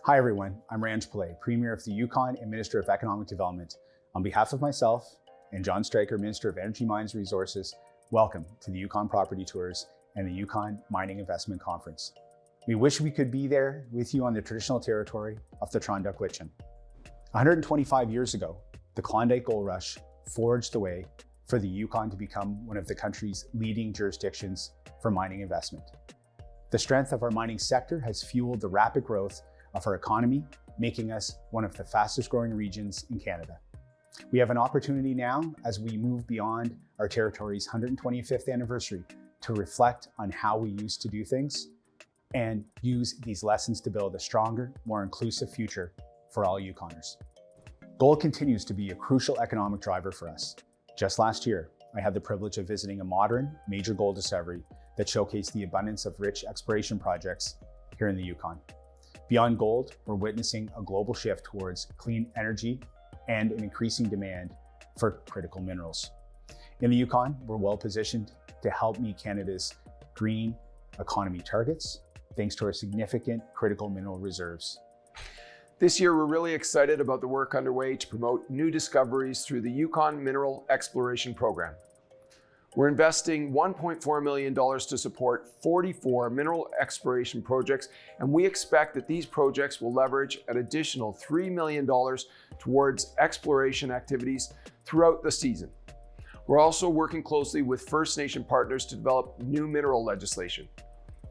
Hi everyone, I'm Ranj, Premier of the Yukon and Minister of Economic Development. On behalf of myself and John Streiker, Minister of Energy, Mines and Resources, welcome to the Yukon Property Tours and the Yukon Mining Investment Conference. We wish we could be there with you on the traditional territory of the Tronduk-Witchen. 125 years ago, the Klondike Gold Rush forged the way for the Yukon to become one of the country's leading jurisdictions for mining investment. The strength of our mining sector has fueled the rapid growth of our economy, making us one of the fastest growing regions in Canada. We have an opportunity now, as we move beyond our territory's 125th anniversary, to reflect on how we used to do things and use these lessons to build a stronger, more inclusive future for all Yukoners. Gold continues to be a crucial economic driver for us. Just last year, I had the privilege of visiting a modern, major gold discovery that showcased the abundance of rich exploration projects here in the Yukon. Beyond gold, we're witnessing a global shift towards clean energy and an increasing demand for critical minerals. In the Yukon, we're well positioned to help meet Canada's green economy targets, thanks to our significant critical mineral reserves. This year, we're really excited about the work underway to promote new discoveries through the Yukon Mineral Exploration Program. We're investing $1.4 million to support 44 mineral exploration projects, and we expect that these projects will leverage an additional $3 million towards exploration activities throughout the season. We're also working closely with First Nation partners to develop new mineral legislation.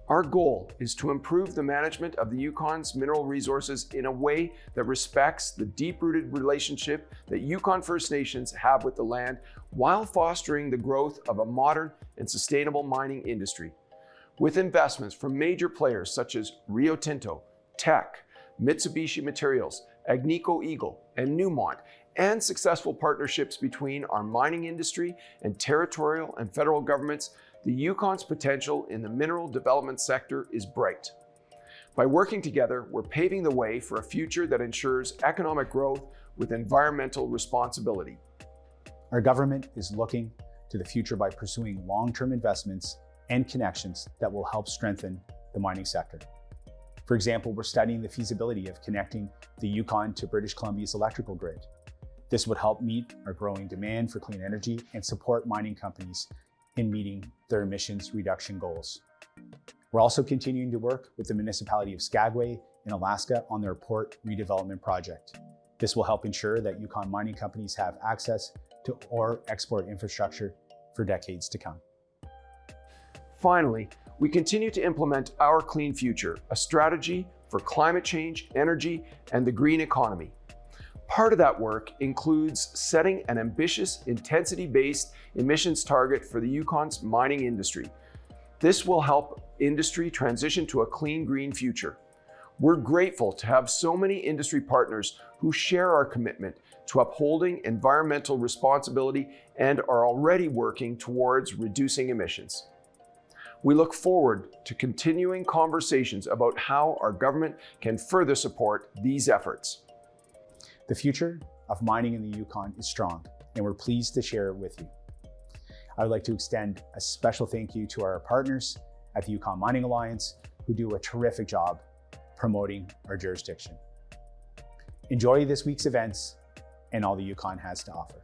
Our goal is to improve the management of the Yukon's mineral resources in a way that respects the deep-rooted relationship that Yukon First Nations have with the land, while fostering the growth of a modern and sustainable mining industry. With investments from major players such as Rio Tinto, Teck, Mitsubishi Materials, Agnico Eagle, and Newmont, and successful partnerships between our mining industry and territorial and federal governments, the Yukon's potential in the mineral development sector is bright. By working together, we're paving the way for a future that ensures economic growth with environmental responsibility. Our government is looking to the future by pursuing long-term investments and connections that will help strengthen the mining sector. For example, we're studying the feasibility of connecting the Yukon to British Columbia's electrical grid. This would help meet our growing demand for clean energy and support mining companies in meeting their emissions reduction goals. We're also continuing to work with the municipality of Skagway in Alaska on their port redevelopment project. This will help ensure that Yukon mining companies have access to ore export infrastructure for decades to come. Finally, we continue to implement our Clean Future, a strategy for climate change, energy, and the green economy. Part of that work includes setting an ambitious intensity-based emissions target for the Yukon's mining industry. This will help industry transition to a clean, green future. We're grateful to have so many industry partners who share our commitment to upholding environmental responsibility and are already working towards reducing emissions. We look forward to continuing conversations about how our government can further support these efforts. The future of mining in the Yukon is strong, and we're pleased to share it with you. I would like to extend a special thank you to our partners at the Yukon Mining Alliance, who do a terrific job promoting our jurisdiction. Enjoy this week's events and all the Yukon has to offer.